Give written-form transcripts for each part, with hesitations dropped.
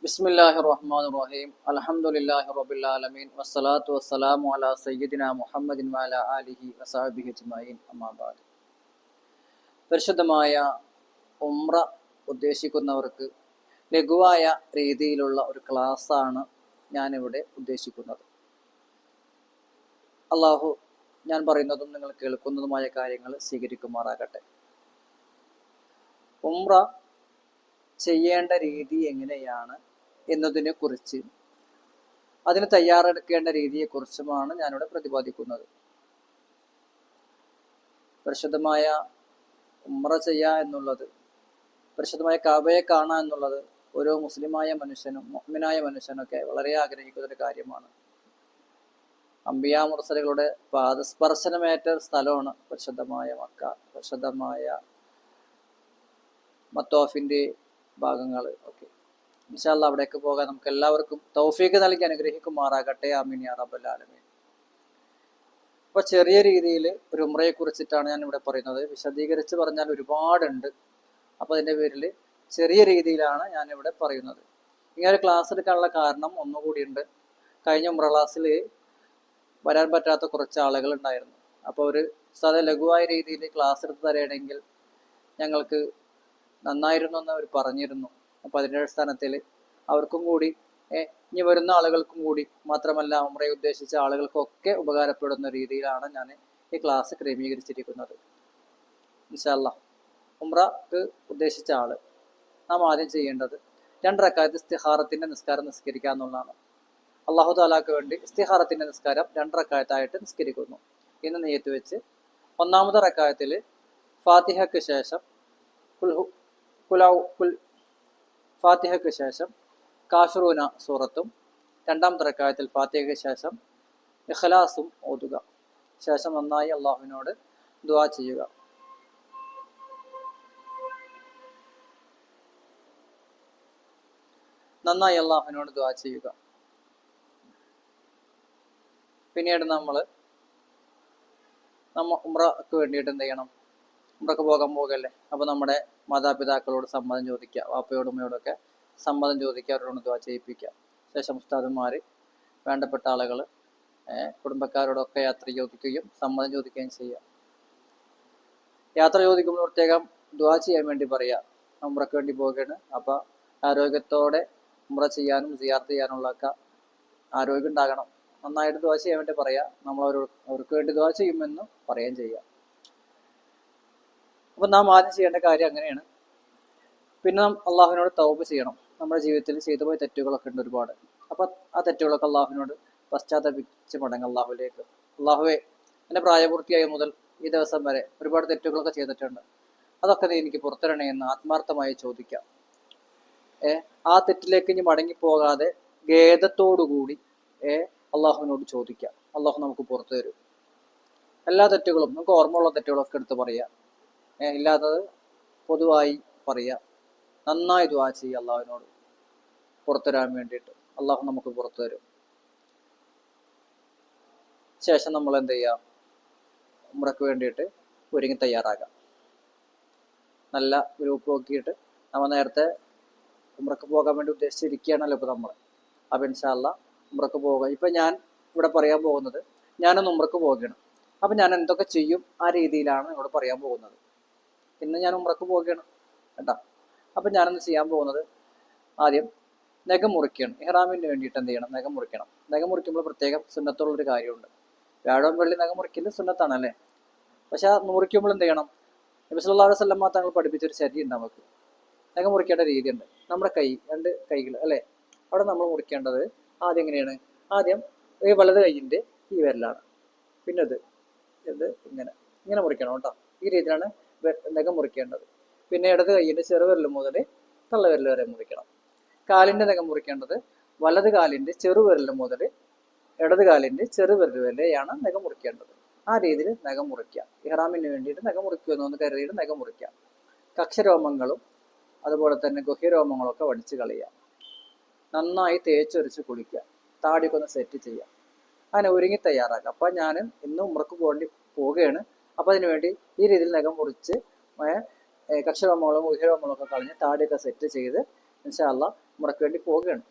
ബിസ്മില്ലാഹിർ റഹ്മാനിർ റഹീം അൽഹംദുലില്ലാഹി റബ്ബിൽ ആലമീൻ വസ്സലാത്തു വസ്സലാമു അലാ സയ്യിദിനാ മുഹമ്മദിൻ വഅലാ ആലിഹി വസഹബിഹി അജ്മഈൻ അമ്മാ ബഅദ്. പരിശുദ്ധമായ ഉംറ ഉദ്ദേശിക്കുന്നവർക്ക് ലഘുവായ രീതിയിലുള്ള ഒരു ക്ലാസ്സാണ് ഞാനിവിടെ ഉദ്ദേശിക്കുന്നത്. അള്ളാഹു ഞാൻ പറയുന്നതും നിങ്ങൾ കേൾക്കുന്നതുമായ കാര്യങ്ങൾ സ്വീകരിക്കുമാറാകട്ടെ. ഉംറ ചെയ്യേണ്ട രീതി എങ്ങനെയാണ് എന്നതിനെ കുറിച്ച്, അതിന് തയ്യാറെടുക്കേണ്ട രീതിയെക്കുറിച്ചുമാണ് ഞാനിവിടെ പ്രതിപാദിക്കുന്നത്. പരിശുദ്ധമായ ഉംറ ചെയ്യുക എന്നുള്ളത്, പരിശുദ്ധമായ കാബയെ കാണുക എന്നുള്ളത് ഓരോ മുസ്ലിമായ മനുഷ്യനും മുഅ്മിനായ മനുഷ്യനൊക്കെ വളരെ ആഗ്രഹിക്കുന്ന ഒരു കാര്യമാണ്. അംബിയാ മുർസലുകളുടെ പാദസ്പർശനമേറ്റ സ്ഥലമാണ് പരിശുദ്ധമായ മക്ക, പരിശുദ്ധമായ മത്തോഫിന്റെ ഭാഗങ്ങൾ ഒക്കെ. ഇൻഷാ അല്ലാഹ് അവിടേക്ക് പോകാൻ നമുക്ക് എല്ലാവർക്കും തൗഫീഖ് നൽകി അനുഗ്രഹിക്കുമാറാകട്ടെ. ആമീൻ യാ റബ്ബൽ ആലമീൻ. അപ്പൊ ചെറിയ രീതിയിൽ ഒരു ഉംറയെ കുറിച്ചിട്ടാണ് ഞാൻ ഇവിടെ പറയുന്നത്. വിശദീകരിച്ച് പറഞ്ഞാൽ ഒരുപാടുണ്ട്. അപ്പൊ അതിന്റെ പേരിൽ ചെറിയ രീതിയിലാണ് ഞാൻ ഇവിടെ പറയുന്നത്. ഇങ്ങനെ ക്ലാസ് എടുക്കാനുള്ള കാരണം ഒന്നുകൂടിയുണ്ട്. കഴിഞ്ഞ ഉംറ ക്ലാസ്സിൽ വരാൻ പറ്റാത്ത കുറച്ച് ആളുകൾ ഉണ്ടായിരുന്നു. അപ്പോൾ ഒരു ലഘുവായ രീതിയിൽ ക്ലാസ് എടുത്ത് തരണമെങ്കിൽ ഞങ്ങൾക്ക് നന്നായിരുന്നു എന്ന് അവർ പറഞ്ഞിരുന്നു. അപ്പോൾ അതിൻ്റെ അടിസ്ഥാനത്തിൽ അവർക്കും കൂടി ഇനി വരുന്ന ആളുകൾക്കും കൂടി മാത്രമല്ല ഉംറയെ ഉദ്ദേശിച്ച ആളുകൾക്കൊക്കെ ഉപകാരപ്പെടുന്ന രീതിയിലാണ് ഞാൻ ഈ ക്ലാസ് ക്രമീകരിച്ചിരിക്കുന്നത്. ഇൻഷാ അല്ലാഹ് ഉംറക്ക് ഉദ്ദേശിച്ച ആള് നാം ആദ്യം ചെയ്യേണ്ടത് 2 റക്അത്ത് ഇസ്തിഖാറത്തിന്റെ നിസ്കാരം നിസ്കരിക്കുക എന്നുള്ളതാണ്. അള്ളാഹു താലാക്ക് വേണ്ടി ഇസ്തിഖാറത്തിന്റെ നിസ്കാരം 2 റക്അത്തായിട്ട് നിസ്കരിക്കുന്നു എന്ന് നിയത്ത് വെച്ച് ഒന്നാമത്തെ റക്അത്തിൽ ഫാത്തിഹയ്ക്ക് ശേഷം ഫാത്തിഹയ്ക്ക് ശേഷം കാഫിറൂന സൂറത്തും, രണ്ടാമത്തെ റക്അത്തിൽ ഫാത്തിഹയ്ക്ക് ശേഷം ഇഖ്ലാസും ഓതുക. ശേഷം നന്നായി അള്ളാഹുവിനോട് ദുആ ചെയ്യുക. നന്നായി അള്ളാഹുവിനോട് ദുആ ചെയ്യുക. പിന്നീട് നമ്മൾ ഉംറക്ക് വേണ്ടിയിട്ട് എന്ത് ചെയ്യണം? ഉംറക്ക് പോകാൻ പോകല്ലേ, അപ്പോൾ നമ്മുടെ മാതാപിതാക്കളോട് സമ്മതം ചോദിക്കുക, വാപ്പയോടും ഉമ്മയോടൊക്കെ സമ്മതം ചോദിക്കുക, അവരോട് ദുആ ചെയ്യിപ്പിക്കുക. ശേഷം ഉസ്താദുമാർ, വേണ്ടപ്പെട്ട ആളുകൾ, കുടുംബക്കാരോടൊക്കെ യാത്ര ചോദിക്കുകയും സമ്മതം ചോദിക്കുകയും ചെയ്യുക. യാത്ര ചോദിക്കുമ്പോൾ പ്രത്യേകം ദുആ ചെയ്യാൻ വേണ്ടി പറയുക. ഉംറക്ക് വേണ്ടി പോവുകയാണ്, അപ്പോൾ ആരോഗ്യത്തോടെ ഉംറ ചെയ്യാനും സിയാറത്ത് ചെയ്യാനുള്ളതൊക്കെ ആരോഗ്യം ഉണ്ടാകണം. നന്നായിട്ട് ദുആ ചെയ്യാൻ വേണ്ടി പറയുക. നമ്മൾ അവർക്ക് വേണ്ടി ദുആ ചെയ്യുമെന്ന് പറയുകയും ചെയ്യുക. അപ്പം നാം ആദ്യം ചെയ്യേണ്ട കാര്യം അങ്ങനെയാണ്. പിന്നെ നാം അള്ളാഹുവിനോട് തൗബ ചെയ്യണം. നമ്മുടെ ജീവിതത്തിൽ ചെയ്തു പോയ തെറ്റുകളൊക്കെ ഉണ്ട് ഒരുപാട്. അപ്പം ആ തെറ്റുകളൊക്കെ അള്ളാഹുവിനോട് പശ്ചാത്തപിച്ച് മടങ്ങും അള്ളാഹുവിലേക്ക്. അള്ളാഹുവേ, എൻ്റെ പ്രായപൂർത്തിയായി മുതൽ ഈ ദിവസം വരെ ഒരുപാട് തെറ്റുകളൊക്കെ ചെയ്തിട്ടുണ്ട്, അതൊക്കെ നീ എനിക്ക് പുറത്തിരണേ എന്ന് ആത്മാർത്ഥമായി ചോദിക്കാം. ആ തെറ്റിലേക്ക് ഇനി മടങ്ങിപ്പോകാതെ ഖേദത്തോടുകൂടി അള്ളാഹുവിനോട് ചോദിക്കാം. അള്ളാഹു നമുക്ക് പുറത്തു തരും. എല്ലാ തെറ്റുകളും നമുക്ക് ഓർമ്മയുള്ള തെറ്റുകളൊക്കെ എടുത്ത് പറയാം. ഇല്ലാത്തത് പൊതുവായി പറയുക. നന്നായി ദുആ ചെയ്യുക അള്ളാഹുവിനോട് പുറത്തു തരാൻ വേണ്ടിയിട്ട്. അള്ളാഹു നമുക്ക് പുറത്തു തരും. ശേഷം നമ്മൾ എന്ത് ചെയ്യുക? ഉംറക്ക് വേണ്ടിയിട്ട് ഒരുങ്ങി തയ്യാറാകാം. നല്ല ഗ്രൂപ്പ് നോക്കിയിട്ട് നമ്മൾ നേരത്തെ ഉംറക്ക് പോകാൻ വേണ്ടി ഉദ്ദേശിച്ചിരിക്കുകയാണല്ലോ ഇപ്പോൾ നമ്മൾ. അപ്പം ഇൻഷാ അല്ലാഹ് ഉംറക്ക് പോവുക. ഇപ്പം ഞാൻ ഇവിടെ പറയാൻ പോകുന്നത്, ഞാനൊന്ന് ഉംറക്ക് പോവുകയാണ്. അപ്പം ഞാൻ എന്തൊക്കെ ചെയ്യും ആ രീതിയിലാണ് ഇവിടെ പറയാൻ പോകുന്നത്. ഇന്ന് ഞാൻ ഉംറക്ക് പോവുകയാണ് കേട്ടോ. അപ്പം ഞാനൊന്ന് ചെയ്യാൻ പോകുന്നത്, ആദ്യം നഖം മുറിക്കണം. ഇഹ്റാമിന് വേണ്ടിയിട്ട് എന്ത് ചെയ്യണം? നഖം മുറിക്കണം. നഖം മുറിക്കുമ്പോൾ പ്രത്യേകം സുന്നത്തുള്ളൊരു കാര്യമുണ്ട്. വ്യാഴവും വെള്ളി നഖം മുറിക്കൽ സുന്നത്താണല്ലേ. പക്ഷെ ആ മുറിക്കുമ്പോൾ എന്ത് ചെയ്യണം? നബി സല്ലല്ലാഹു അലൈഹി വസല്ലം തങ്ങൾ പഠിപ്പിച്ചൊരു ശരിയുണ്ട്. നമുക്ക് നഖം മുറിക്കേണ്ട രീതിയുണ്ട്. നമ്മുടെ കൈ, 2 കൈകൾ അല്ലേ, അവിടെ നമ്മൾ മുറിക്കേണ്ടത് ആദ്യം എങ്ങനെയാണ്? ആദ്യം ഈ വലത് കൈയിൻ്റെ ഈ വിരലാണ്, പിന്നെ ഇത് ഇങ്ങനെ മുറിക്കണം കേട്ടോ. ഈ രീതിയിലാണ് നഖം മുറിക്കേണ്ടത്. പിന്നെ ഇടത് കൈയിൻ്റെ ചെറുവിരൽ മുതൽ തള്ളവിരൽ വരെ മുറിക്കണം. കാലിൻ്റെ നഖം മുറിക്കേണ്ടത് വലത് കാലിൻ്റെ ചെറുവിരൽ മുതൽ ഇടത് കാലിൻ്റെ ചെറുവിരൽ വരെയാണ് നഖം മുറിക്കേണ്ടത്. ആ രീതിയിൽ നഖം മുറിക്കുക. ഇഹ്റാമിന് വേണ്ടിയിട്ട് നഖം മുറിക്കുമെന്ന് കരുതിയിട്ട് നഖം മുറിക്കുക. കക്ഷരോമങ്ങളും അതുപോലെ തന്നെ ഗുഹ്യരോമങ്ങളൊക്കെ വടിച്ച് കളയുക. നന്നായി തേച്ചൊരിച്ച് കുളിക്കുക. താടിയൊക്കെ ഒന്ന് സെറ്റ് ചെയ്യുക. അങ്ങനെ ഒരുങ്ങി തയ്യാറാക്കുക. അപ്പം ഞാൻ ഇന്ന് ഉംറക്ക് പോവുകയാണ്. അപ്പോൾ അതിന് വേണ്ടി ഈ രീതിയിൽ നഖം മുറിച്ച് കക്ഷരോമങ്ങളും ഗുഹ്യരോമങ്ങളും ഒക്കെ കളഞ്ഞ് താടിയൊക്കെ സെറ്റ് ചെയ്ത് ഇൻഷാ അല്ലാഹ് ഉംറയ്ക്ക് വേണ്ടി പോവുകയാണ്.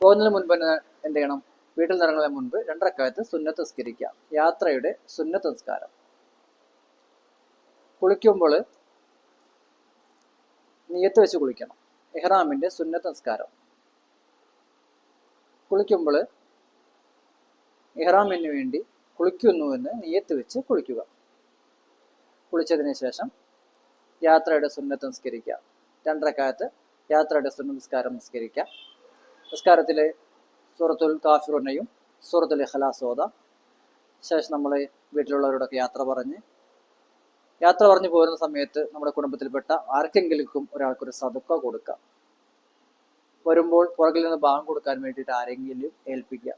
പോകുന്നതിന് മുൻപ് തന്നെ എന്ത് ചെയ്യണം? വീട്ടിൽ നിന്ന് ഇറങ്ങുന്നതിന് മുൻപ് 2 റക്അത്ത് സുന്നത്ത് നിസ്കരിക്കുക. യാത്രയുടെ സുന്നത്ത് നിസ്കാരം. കുളിക്കുമ്പോൾ നിയ്യത്ത് വെച്ച് കുളിക്കണം. ഇഹ്റാമിന്റെ സുന്നത്ത് നിസ്കാരം. കുളിക്കുമ്പോൾ ഇഹ്റാമിന് വേണ്ടി കുളിക്കുന്നുവെന്ന് നിയ്യത്ത് വെച്ച് കുളിക്കുക. കുളിച്ചതിന് ശേഷം യാത്രയുടെ സുന്നത്ത് നിസ്കരിക്കുക. 2 റക്അത്ത് യാത്രയുടെ സുന്നത്ത് നിസ്കാരം നിസ്കരിക്കുക. നിസ്കാരത്തിൽ സൂറത്തുൽ കാഫിറൂനെയും സൂറത്തുൽ ഇഖ്ലാസ് ഓതാം. ശേഷം നമ്മൾ വീട്ടിലുള്ളവരോടൊക്കെ യാത്ര പറഞ്ഞ് പോരുന്ന സമയത്ത് നമ്മുടെ കുടുംബത്തിൽപ്പെട്ട ആർക്കെങ്കിലും ഒരാൾക്കൊരു സദക്ക കൊടുക്കാം. വരുമ്പോൾ പുറകിൽ നിന്ന് ബാങ്ക് കൊടുക്കാൻ വേണ്ടിയിട്ട് ആരെങ്കിലും ഏൽപ്പിക്കുക.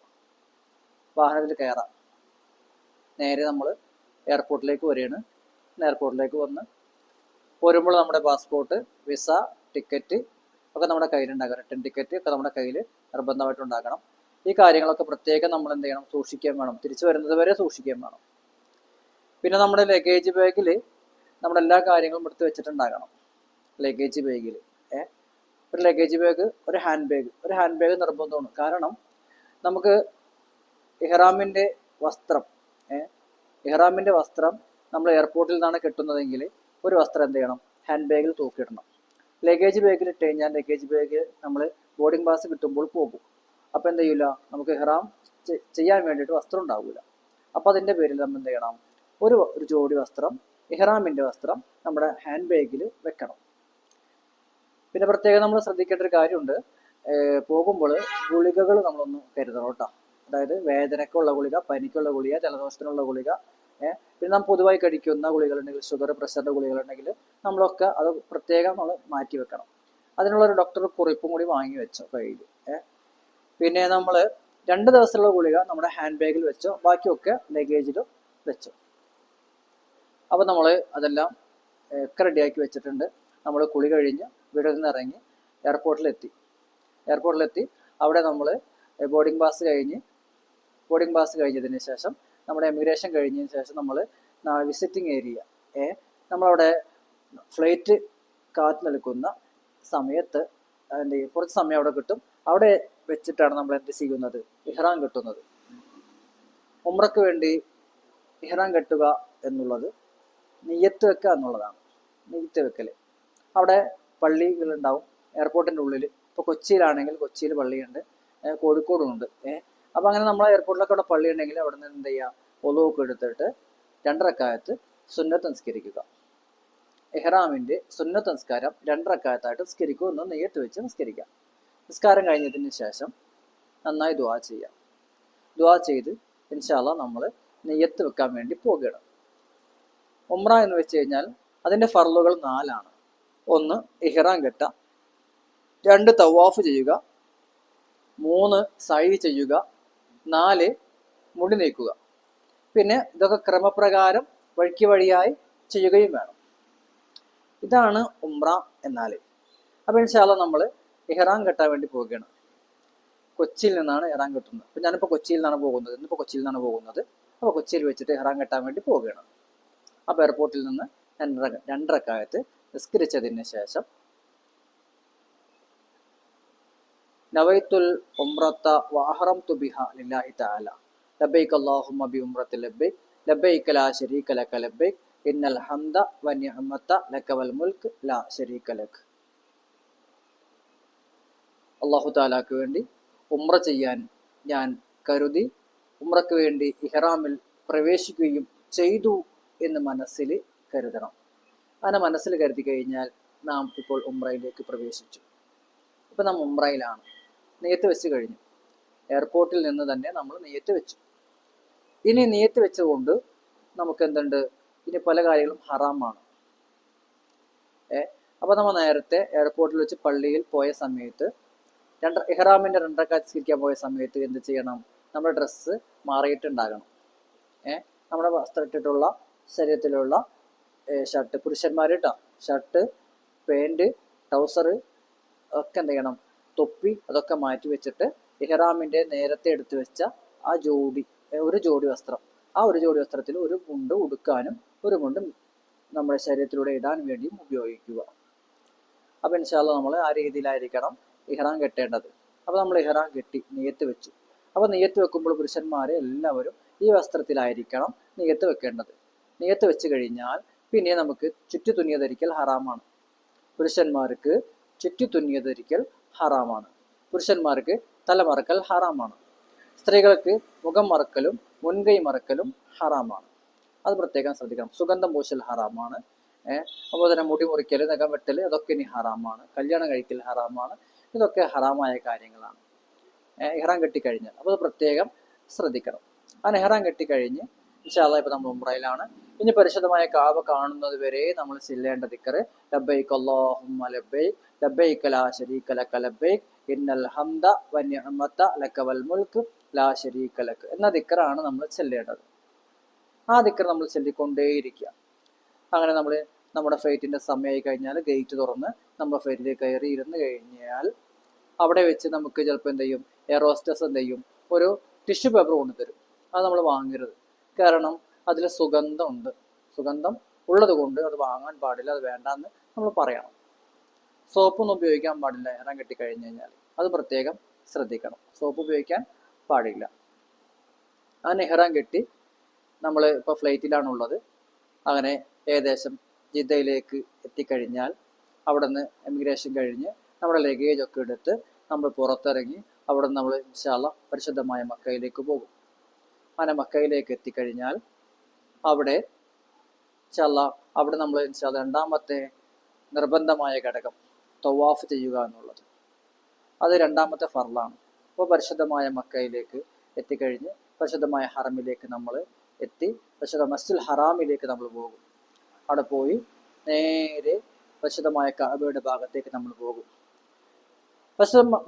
വാഹനത്തിൽ കയറാം. നേരെ നമ്മൾ എയർപോർട്ടിലേക്ക് വരികയാണ്. എയർപോർട്ടിലേക്ക് വന്ന് പോരുമ്പോൾ നമ്മുടെ പാസ്പോർട്ട്, വിസ, ടിക്കറ്റ് ഒക്കെ നമ്മുടെ കയ്യിലുണ്ടാകണം. റിട്ടേൺ ടിക്കറ്റ് ഒക്കെ നമ്മുടെ കയ്യിൽ നിർബന്ധമായിട്ടുണ്ടാകണം. ഈ കാര്യങ്ങളൊക്കെ പ്രത്യേകം നമ്മൾ എന്ത് ചെയ്യണം? സൂക്ഷിക്കാൻ വേണം. തിരിച്ചു വരുന്നത് വരെ സൂക്ഷിക്കാൻ വേണം. പിന്നെ നമ്മുടെ ലഗേജ് ബാഗിൽ നമ്മുടെ എല്ലാ കാര്യങ്ങളും എടുത്ത് വെച്ചിട്ടുണ്ടാകണം. ലഗേജ് ബാഗിൽ ഒരു ലഗേജ് ബാഗ്, ഒരു ഹാൻഡ് ബാഗ് നിർബന്ധമാണ്. കാരണം നമുക്ക് ഇഹ്റാമിൻ്റെ വസ്ത്രം നമ്മൾ എയർപോർട്ടിൽ നിന്നാണ് കിട്ടുന്നതെങ്കിൽ ഒരു വസ്ത്രം എന്ത് ചെയ്യണം? ഹാൻഡ് ബാഗിൽ തൂക്കിയിടണം. ലഗേജ് ബാഗിൽ ഇട്ട് കഴിഞ്ഞാൽ ലഗേജ് ബാഗ് നമ്മൾ ബോർഡിംഗ് പാസ് കിട്ടുമ്പോൾ പോകും. അപ്പോൾ എന്ത് ചെയ്യില്ല? നമുക്ക് ഇഹ്റാം ചെയ്യാൻ വേണ്ടിയിട്ട് വസ്ത്രം ഉണ്ടാവില്ല. അപ്പോൾ അതിൻ്റെ പേരിൽ നമ്മൾ എന്ത് ചെയ്യണം? ഒരു ജോഡി വസ്ത്രം, ഇഹ്റാമിൻ്റെ വസ്ത്രം നമ്മുടെ ഹാൻഡ് ബാഗിൽ വെക്കണം. പിന്നെ പ്രത്യേകം നമ്മൾ ശ്രദ്ധിക്കേണ്ട ഒരു കാര്യമുണ്ട്. പോകുമ്പോൾ ഗുളികകൾ നമ്മളൊന്ന് കരുതണം കേട്ടോ. അതായത് വേദനയ്ക്കുള്ള ഗുളിക, പനിക്കുള്ള ഗുളിക, ജലദോഷത്തിനുള്ള ഗുളിക, പിന്നെ നാം പൊതുവായി കഴിക്കുന്ന ഗുളികളുണ്ടെങ്കിൽ, ഷുഗർ, പ്രഷറിൻ്റെ ഗുളികളുണ്ടെങ്കിൽ നമ്മളൊക്കെ അത് പ്രത്യേകം നമ്മൾ മാറ്റി വെക്കണം. അതിനുള്ളൊരു ഡോക്ടർ കുറിപ്പും കൂടി വാങ്ങി വെച്ചോ കയ്യിൽ. പിന്നെ നമ്മൾ 2 ദിവസമുള്ള ഗുളിക നമ്മുടെ ഹാൻഡ് ബാഗിൽ വെച്ചോ, ബാക്കിയൊക്കെ ലഗേജിലും വെച്ചോ. അപ്പോൾ നമ്മൾ അതെല്ലാം ഒക്കെ റെഡിയാക്കി വെച്ചിട്ടുണ്ട്. നമ്മൾ കുളി കഴിഞ്ഞ് വീട്ടിൽ നിന്ന് ഇറങ്ങി എയർപോർട്ടിലെത്തി അവിടെ നമ്മൾ ബോർഡിംഗ് പാസ് കഴിഞ്ഞതിന് ശേഷം, നമ്മുടെ എമിഗ്രേഷൻ കഴിഞ്ഞതിന് ശേഷം നമ്മൾ വിസിറ്റിംഗ് ഏരിയ, നമ്മളവിടെ ഫ്ലൈറ്റ് കാത്തു നിൽക്കുന്ന സമയത്ത് കുറച്ച് സമയം അവിടെ കിട്ടും. അവിടെ വെച്ചിട്ടാണ് നമ്മൾ എന്ത് ചെയ്യുന്നത്? ഇഹ്റാം കെട്ടുന്നത്. ഉംറയ്ക്ക് വേണ്ടി ഇഹ്റാം കെട്ടുക എന്നുള്ളത് നിയ്യത്ത് വെക്കുക എന്നുള്ളതാണ്. നിയ്യത്ത് വെക്കൽ. അവിടെ പള്ളികളുണ്ടാവും എയർപോർട്ടിൻ്റെ ഉള്ളിൽ. ഇപ്പോൾ കൊച്ചിയിലാണെങ്കിൽ കൊച്ചിയിൽ പള്ളിയുണ്ട്, കോഴിക്കോടുമുണ്ട്. അപ്പോൾ അങ്ങനെ നമ്മളെ എയർപോർട്ടിലൊക്കെ അവിടെ പള്ളി ഉണ്ടെങ്കിൽ അവിടെ നിന്ന് എന്ത് ചെയ്യുക? ഒളുവൊക്കെ എടുത്തിട്ട് 2 റക്അത്ത് സുന്നത്ത് നിസ്കരിക്കുക. ഇഹ്റാമിൻ്റെ സുന്നത്ത് നിസ്കാരം 2 റക്അത്തായിട്ട് നിസ്കരിക്കുക എന്ന് നിയ്യത്ത് വെച്ച് നിസ്കരിക്കുക. നിസ്കാരം കഴിഞ്ഞതിന് ശേഷം നന്നായി ദുആ ചെയ്യുക. ദുആ ചെയ്ത് ഇൻഷാ അല്ലാഹ് നമ്മൾ നിയ്യത്ത് വെക്കാൻ വേണ്ടി പോകുകയാണ്. ഉംറ എന്ന് വെച്ച് കഴിഞ്ഞാൽ അതിൻ്റെ ഫർളുകൾ 4 ആണ്. 1 ഇഹ്റാം കെട്ടുക, 2 തവാഫ് ചെയ്യുക, 3 സഅയ് ചെയ്യുക, 4 മുടി നീക്കുക. പിന്നെ ഇതൊക്കെ ക്രമപ്രകാരം വഴിയായി ചെയ്യുകയും വേണം. ഇതാണ് ഉംറ എന്നാൽ. അപ്പോൾ ഇൻഷാ അല്ലാഹ് നമ്മൾ ഇഹ്റാം കെട്ടാൻ വേണ്ടി പോവുകയാണ്. കൊച്ചിയിൽ നിന്നാണ് ഇഹ്റാം കെട്ടുന്നത്. അപ്പോൾ ഞാനിപ്പോൾ കൊച്ചിയിൽ നിന്നാണ് പോകുന്നത്. ഇന്നിപ്പോൾ കൊച്ചിയിൽ നിന്നാണ് പോകുന്നത്. അപ്പോൾ കൊച്ചിയിൽ വെച്ചിട്ട് ഇഹ്റാം കെട്ടാൻ വേണ്ടി പോവുകയാണ്. അപ്പോൾ എയർപോർട്ടിൽ നിന്ന് 2 റക്അത്ത് നിസ്കരിച്ചതിന് ശേഷം നവൈത്തുൽ ഉംറത വഅഹറംതു ബിഹാ ലില്ലാഹി തആല ലബൈക അല്ലാഹുമ്മ ബി ഉംറതി ലബൈക് ലബൈക ലാ ശരീക ലക ലബൈക് ഇന്നൽ ഹംദ വ നിഅമത ലക വൽ മുൽക്ക് ലാ ശരീക ലക്. അല്ലാഹു തആലക്ക് വേണ്ടി ഉംറ ചെയ്യാൻ ഞാൻ കരുതി, ഉംറയ്ക്ക് വേണ്ടി ഇഹ്റാമിൽ പ്രവേശിക്കുകയും ചെയ്തു എന്ന് മനസ്സിൽ കരുതണം. അങ്ങനെ മനസ്സിൽ കരുതി കഴിഞ്ഞാൽ നാം ഇപ്പോൾ ഉംറയിലേക്ക് പ്രവേശിച്ചു. ഇപ്പം നാം ഉംറയിലാണ്. നിയ്യത്ത് വെച്ച് കഴിഞ്ഞു. എയർപോർട്ടിൽ നിന്ന് തന്നെ നമ്മൾ നിയ്യത്ത് വെച്ചു. ഇനി നിയ്യത്ത് വെച്ചുകൊണ്ട് നമുക്ക് എന്തുണ്ട്? ഇനി പല കാര്യങ്ങളും ഹറാമാണ്. അപ്പോൾ നമ്മൾ നേരത്തെ എയർപോർട്ടിൽ വെച്ച് പള്ളിയിൽ പോയ സമയത്ത് ഇഹ്റാമിൻ്റെ 2 റക്അത്ത് നിസ്കരിക്കാൻ പോയ സമയത്ത് എന്ത് ചെയ്യണം? നമ്മുടെ ഡ്രസ്സ് മാറിയിട്ടുണ്ടാകണം. നമ്മുടെ വസ്ത്രം ഇട്ടിട്ടുള്ള ശരീരത്തിലുള്ള ഷർട്ട്, പുരുഷന്മാർ കേട്ടോ, ഷർട്ട്, പാൻറ്, ട്രൗസർ ഒക്കെ എന്ത് ചെയ്യണം? തൊപ്പി അതൊക്കെ മാറ്റി വെച്ചിട്ട് ഇഹ്റാമിൻ്റെ നേരത്തെ എടുത്തു വെച്ച ഒരു ജോഡി വസ്ത്രം, ആ ഒരു ജോഡി വസ്ത്രത്തിൽ ഒരു മുണ്ട് ഉടുക്കാനും ഒരു മുണ്ട് നമ്മുടെ ശരീരത്തിലൂടെ ഇടാൻ വേണ്ടിയും ഉപയോഗിക്കുക. അപ്പം ഇൻഷാല്ല നമ്മൾ ആ രീതിയിലായിരിക്കണം ഇഹ്റാം കെട്ടേണ്ടത്. അപ്പോൾ നമ്മൾ ഇഹ്റാം കെട്ടി നിയത്ത് വെച്ചു. അപ്പോൾ നിയത്ത് വെക്കുമ്പോൾ പുരുഷന്മാർ എല്ലാവരും ഈ വസ്ത്രത്തിലായിരിക്കണം നിയത്ത് വെക്കേണ്ടത്. നിയത്ത് വെച്ച് കഴിഞ്ഞാൽ പിന്നെ നമുക്ക് ചുറ്റി തുന്നിയ ധരിക്കൽ ഹറാമാണ്. പുരുഷന്മാർക്ക് ചുറ്റി തുന്നിയ ധരിക്കൽ ഹറാമാണ്. പുരുഷന്മാർക്ക് തലമറക്കൽ ഹറാമാണ്. സ്ത്രീകൾക്ക് മുഖം മറക്കലും മുൻകൈ മറക്കലും ഹറാമാണ്. അത് പ്രത്യേകം ശ്രദ്ധിക്കണം. സുഗന്ധം പൂശൽ ഹറാമാണ്. അതുപോലെ തന്നെ മുടി മുറിക്കൽ, നഖം വെട്ടൽ, അതൊക്കെ ഇനി ഹറാമാണ്. കല്യാണം കഴിക്കൽ ഹറാമാണ്. ഇതൊക്കെ ഹറാമായ കാര്യങ്ങളാണ് ഇഹ്റാം കെട്ടിക്കഴിഞ്ഞാൽ. അപ്പോൾ അത് പ്രത്യേകം ശ്രദ്ധിക്കണം. ആ ഇഹ്റാം കെട്ടിക്കഴിഞ്ഞ് ഇൻഷാ അല്ലാഹ് ഇപ്പോൾ നമ്മൾ ഉംറയിലാണ്. ഇനി പരിശുദ്ധമായ കാബ കാണുന്നത് വരെ നമ്മൾ ചെല്ലേണ്ട ദിക്ർ ലബ്ബൈക അല്ലാഹുമ്മ ലബ്ബൈക ലബ്ബൈക ലാ ശരീക ലക ലബ്ബൈക ഇന്നൽ ഹംദ വന്നിഅമത ലക വൽ മുൽക്ക് ലാ ശരീക ലക എന്ന ദിക്റാണ് നമ്മൾ ചെല്ലേണ്ടത്. ആ ദിക്ർ നമ്മൾ ചൊല്ലിക്കൊണ്ടേയിരിക്കുക. അങ്ങനെ നമ്മൾ നമ്മുടെ ഫ്ലൈറ്റിൻ്റെ സമയമായി കഴിഞ്ഞാൽ ഗേറ്റ് തുറന്ന് നമ്മൾ ഫ്ലൈറ്റിലേക്ക് കയറി ഇരുന്ന് കഴിഞ്ഞാൽ അവിടെ വെച്ച് നമുക്ക് ചിലപ്പോൾ എന്ത് ചെയ്യും, എയർ ഹോസ്റ്റസ് എന്ത് ചെയ്യും, ഒരു ടിഷ്യൂ പേപ്പർ കൊണ്ടുതരും. അത് നമ്മൾ വാങ്ങരുത്. കാരണം അതിൽ സുഗന്ധമുണ്ട്. സുഗന്ധം ഉള്ളത് കൊണ്ട് അത് വാങ്ങാൻ പാടില്ല, അത് വേണ്ടാന്ന് നമ്മൾ പറയണം. സോപ്പൊന്നും ഉപയോഗിക്കാൻ പാടില്ല ഇഹ്റാം കെട്ടിക്കഴിഞ്ഞ് കഴിഞ്ഞാൽ. അത് പ്രത്യേകം ശ്രദ്ധിക്കണം. സോപ്പ് ഉപയോഗിക്കാൻ പാടില്ല. ആ ഇഹ്റാം കെട്ടി നമ്മൾ ഇപ്പോൾ ഫ്ലൈറ്റിലാണുള്ളത്. അങ്ങനെ ഏകദേശം ജിദ്ദയിലേക്ക് എത്തിക്കഴിഞ്ഞാൽ അവിടെ നിന്ന് എമിഗ്രേഷൻ കഴിഞ്ഞ് നമ്മുടെ ലഗേജ് ഒക്കെ എടുത്ത് നമ്മൾ പുറത്തിറങ്ങി അവിടെ നിന്ന് നമ്മൾ ഇൻഷാ അല്ലാഹ് പരിശുദ്ധമായ മക്കയിലേക്ക് പോകും. അങ്ങനെ മക്കയിലേക്ക് എത്തിക്കഴിഞ്ഞാൽ അവിടെ ഇൻഷാ അല്ലാഹ് അവിടെ നമ്മൾ ഇൻഷാ അല്ലാഹ് രണ്ടാമത്തെ നിർബന്ധമായ ഘടകം തവാഫ് ചെയ്യുക എന്നുള്ളത്. അത് രണ്ടാമത്തെ ഫർളാണ്. അപ്പോൾ പരിശുദ്ധമായ മക്കയിലേക്ക് എത്തിക്കഴിഞ്ഞ് പരിശുദ്ധമായ ഹറമിലേക്ക് നമ്മൾ എത്തി പരിശുദ്ധ മസ്ജിദുൽ ഹറാമിലേക്ക് നമ്മൾ പോകും. അവിടെ പോയി നേരെ പരിശുദ്ധമായ കഅബയുടെ ഭാഗത്തേക്ക് നമ്മൾ പോകും.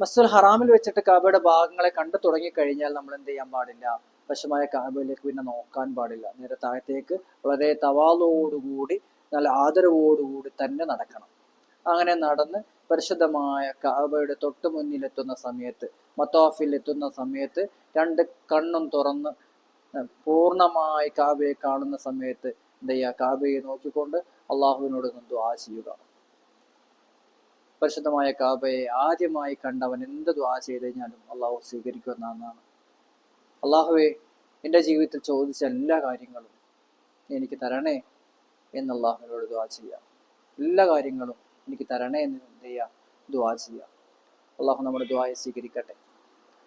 മസ്ജിദുൽ ഹറാമിൽ വെച്ചിട്ട് കഅബയുടെ ഭാഗങ്ങളെ കണ്ടു തുടങ്ങിക്കഴിഞ്ഞാൽ നമ്മൾ എന്ത് ചെയ്യാൻ പാടില്ല, പരിശുദ്ധമായ കഅബയിലേക്ക് പിന്നെ നോക്കാൻ പാടില്ല. നേരെ താഴത്തേക്ക് വളരെ തവാളോടുകൂടി നല്ല ആദരവോടുകൂടി തന്നെ നടക്കണം. അങ്ങനെ നടന്ന് പരിശുദ്ധമായ കഅബയുടെ തൊട്ട് മുന്നിലെത്തുന്ന സമയത്ത്, മത്താഫിൽ എത്തുന്ന സമയത്ത് രണ്ട് കണ്ണും തുറന്ന് പൂർണ്ണമായി കഅബയെ കാണുന്ന സമയത്ത് എന്ത് ചെയ്യുക, കഅബയെ നോക്കിക്കൊണ്ട് അള്ളാഹുവിനോട് ദുആ ചെയ്യുക. പരിശുദ്ധമായ കഅബയെ ആദ്യമായി കണ്ടവൻ എന്ത് ദുആ ചെയ്ത് കഴിഞ്ഞാലും അള്ളാഹു സ്വീകരിക്കുമെന്നാണ്. അള്ളാഹുവെ, എൻ്റെ ജീവിതത്തിൽ ചോദിച്ച എല്ലാ കാര്യങ്ങളും എനിക്ക് തരണേ എന്ന് അള്ളാഹുവിനോട് ദുആ ചെയ്യാം. എല്ലാ കാര്യങ്ങളും എനിക്ക് തരണേ എന്ന് എന്ത് ചെയ്യുക, ദുആ ചെയ്യാം. അള്ളാഹു നമ്മുടെ ദുആയെ സ്വീകരിക്കട്ടെ.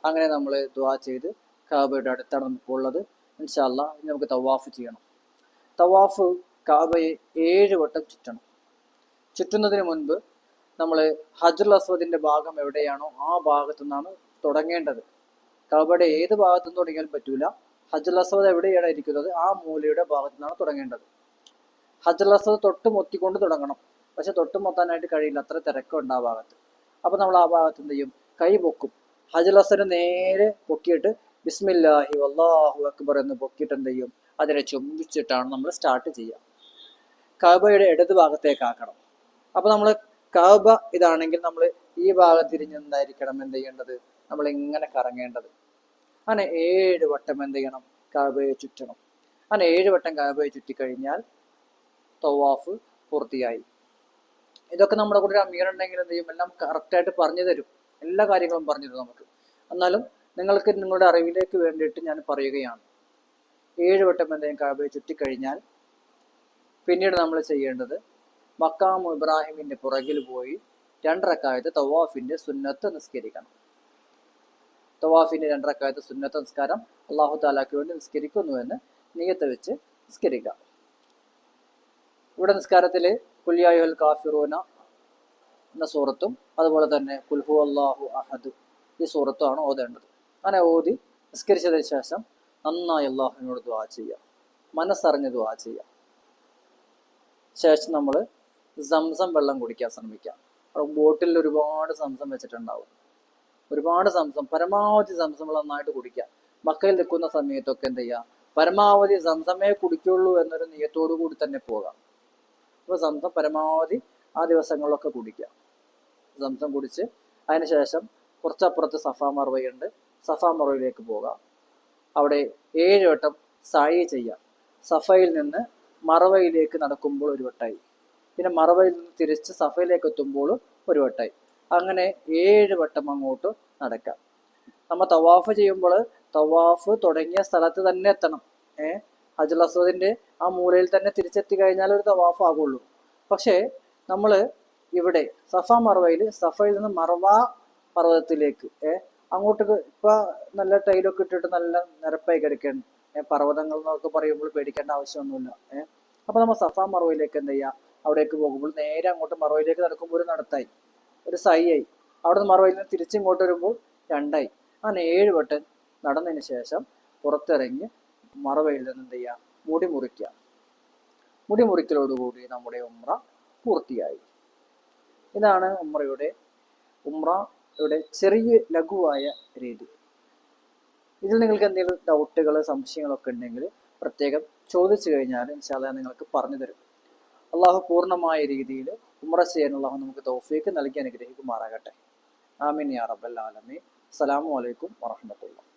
അങ്ങനെ നമ്മൾ ദുആ ചെയ്ത് കഅബയുടെ അടുത്താണ് നമുക്കുള്ളത്. ഇൻഷാ അല്ലാഹ് ഇനി നമുക്ക് തവാഫ് ചെയ്യണം. തവാഫ് കഅബയെ 7 വട്ടം ചുറ്റണം. ചുറ്റുന്നതിന് മുൻപ് നമ്മൾ ഹജറുൽ അസ്വദിന്റെ ഭാഗം എവിടെയാണോ ആ ഭാഗത്തു നിന്നാണ് തുടങ്ങേണ്ടത്. കഅബയുടെ ഏത് ഭാഗത്തു നിന്ന് തുടങ്ങിയാലും പറ്റൂല. ഹജറുൽ അസ്വദ് എവിടെയാണ് ഇരിക്കുന്നത് ആ മൂലയുടെ ഭാഗത്തു നിന്നാണ് തുടങ്ങേണ്ടത്. ഹജറുൽ അസ്വദ് തൊട്ട് മൊത്തിക്കൊണ്ട് തുടങ്ങണം. പക്ഷെ തൊട്ട് മൊത്താനായിട്ട് കഴിയില്ല, അത്ര തിരക്കുണ്ട് ആ ഭാഗത്ത്. അപ്പൊ നമ്മൾ ആ ഭാഗത്ത് എന്ത് ചെയ്യും, കൈ പൊക്കും. ഹജറുൽ അസ്വദ് നേരെ പൊക്കിയിട്ട് ബിസ്മില്ലാഹി വല്ലാഹു അക്ബർ എന്ന് പൊക്കിയിട്ട് എന്ത് ചെയ്യും, അതിനെ ചുംബിച്ചിട്ടാണ് നമ്മൾ സ്റ്റാർട്ട് ചെയ്യുക. കഅബയുടെ ഇടത് ഭാഗത്തേക്കാക്കണം. അപ്പൊ നമ്മൾ കഅബ ഇതാണെങ്കിൽ നമ്മൾ ഈ ഭാഗം തിരിഞ്ഞെന്തായിരിക്കണം എന്ത് ചെയ്യേണ്ടത്, നമ്മൾ ഇങ്ങനെ കറങ്ങേണ്ടത്. അങ്ങനെ 7 വട്ടം എന്ത് ചെയ്യണം, കഅബയെ ചുറ്റണം. അങ്ങനെ 7 വട്ടം കഅബയെ ചുറ്റിക്കഴിഞ്ഞാൽ തവാഫ് പൂർത്തിയായി. ഇതൊക്കെ നമ്മുടെ കൂടെ ഒരു അമീർ ഉണ്ടെങ്കിൽ എന്ത് ചെയ്യും, എല്ലാം കറക്റ്റായിട്ട് പറഞ്ഞു തരും. എല്ലാ കാര്യങ്ങളും പറഞ്ഞു തരും നമുക്ക്. എന്നാലും നിങ്ങൾക്ക് നിങ്ങളുടെ അറിവിലേക്ക് വേണ്ടിയിട്ട് ഞാൻ പറയുകയാണ്. 7 വട്ടം എന്തെങ്കിലും കഅബയെ ചുറ്റിക്കഴിഞ്ഞാൽ പിന്നീട് നമ്മൾ ചെയ്യേണ്ടത് മഖാം ഇബ്രാഹിമിന്റെ പുറകിൽ പോയി 2 റക്അത്ത് തവാഫിന്റെ സുന്നത്ത് നിസ്കരിക്കണം. തവാഫിന്റെ 2 റക്അത്ത് സുന്നത്ത് നിസ്കാരം അല്ലാഹു തആലക്ക് വേണ്ടി നിസ്കരിക്കുന്നുവെന്ന് നിയത്ത് വെച്ച് നിസ്കരിക്കുക. ഇവിടെ നിസ്കാരത്തിൽ ഖുൽ യാ അയ്യുഹൽ കാഫിറൂന എന്ന സൂറത്തും അതുപോലെ തന്നെ ഖുൽ ഹുവല്ലാഹു അഹദ് ഈ സൂറത്തുമാണ് ഓതേണ്ടത്. അങ്ങനെ ഓതി നിസ്കരിച്ചതിന് ശേഷം നന്നായി അള്ളാഹുവിനോട് ദുആ ചെയ്യുക, മനസ്സറിഞ്ഞ് ദുആ ചെയ്യുക. ശേഷം നമ്മൾ സംസം വെള്ളം കുടിക്കാൻ ശ്രമിക്കാം. ബോട്ടിൽ ഒരുപാട് സംസം വെച്ചിട്ടുണ്ടാവും. ഒരുപാട് സംസം, പരമാവധി സംസം വെള്ളം നന്നായിട്ട് കുടിക്കുക. മക്കയിൽ നിൽക്കുന്ന സമയത്തൊക്കെ എന്ത് ചെയ്യുക, പരമാവധി സംസമേ കുടിക്കുള്ളൂ എന്നൊരു നിയത്തോടു കൂടി തന്നെ പോകാം. അപ്പോൾ സംസം പരമാവധി ആ ദിവസങ്ങളിലൊക്കെ കുടിക്കുക. സംസം കുടിച്ച് അതിനുശേഷം കുറച്ചപ്പുറത്ത് സഫാ മർവയുണ്ട്, സഫാ മർവയിലേക്ക് പോകാം. അവിടെ 7 വട്ടം സായി ചെയ്യാം. സഫയിൽ നിന്ന് മറവയിലേക്ക് നടക്കുമ്പോൾ 1 വട്ടമായി, പിന്നെ മറവയിൽ നിന്ന് തിരിച്ച് സഫയിലേക്ക് എത്തുമ്പോൾ ഒരു വട്ടമായി. അങ്ങനെ 7 വട്ടം അങ്ങോട്ട് നടക്കാം. നമ്മൾ തവാഫ് ചെയ്യുമ്പോൾ തവാഫ് തുടങ്ങിയ സ്ഥലത്ത് തന്നെ എത്തണം. ഹജറുൽ അസ്വദിന്റെ ആ മൂലയിൽ തന്നെ തിരിച്ചെത്തി കഴിഞ്ഞാൽ ഒരു തവാഫ് ആകുള്ളൂ. പക്ഷേ നമ്മൾ ഇവിടെ സഫ മർവയിൽ, സഫയിൽ നിന്ന് മർവ പർവ്വതത്തിലേക്ക് അങ്ങോട്ട് ഇപ്പൊ നല്ല ടൈലൊക്കെ ഇട്ടിട്ട് നല്ല നിരപ്പായി കിടക്കുകയാണ്. പർവ്വതങ്ങൾ എന്നൊക്കെ പറയുമ്പോൾ പേടിക്കേണ്ട ആവശ്യമൊന്നുമില്ല. അപ്പൊ നമ്മൾ സഫ മർവയിലേക്ക് എന്ത് ചെയ്യുക, അവിടേക്ക് പോകുമ്പോൾ നേരെ അങ്ങോട്ട് മർവയിലേക്ക് നടക്കുമ്പോൾ ഒരു നടത്തായി, ഒരു സൈ ആയി. അവിടെ നിന്ന് മർവയിൽ നിന്ന് തിരിച്ചിങ്ങോട്ട് വരുമ്പോൾ 2 ആയി. അങ്ങനെ 7 വട്ടം നടന്നതിന് ശേഷം പുറത്തിറങ്ങി മറവയിൽ നിന്ന് എന്ത് ചെയ്യുക, മുടി മുറിക്കുക. മുടി മുറിക്കലോടുകൂടി നമ്മുടെ ഉംറ പൂർത്തിയായി. ഇതാണ് ഉംറയുടെ ചെറിയ ലഘുവായ രീതി. ഇതിൽ നിങ്ങൾക്ക് എന്തെങ്കിലും ഡൗട്ടുകൾ, സംശയങ്ങളൊക്കെ ഉണ്ടെങ്കിൽ പ്രത്യേകം ചോദിച്ചു കഴിഞ്ഞാൽ ഇൻഷാ അല്ലാഹ് നിങ്ങൾക്ക് പറഞ്ഞു തരും. അള്ളാഹു പൂർണ്ണമായ രീതിയിൽ ഉംറ ചെയ്യാൻ അള്ളാഹു നമുക്ക് തൗഫീക്ക് നൽകി അനുഗ്രഹിക്കുമാറാകട്ടെ. ആമീൻ യാ റബ്ബൽ ആലമീൻ. അസ്സലാമു അലൈക്കും വറഹ്മത്തുള്ളാഹി.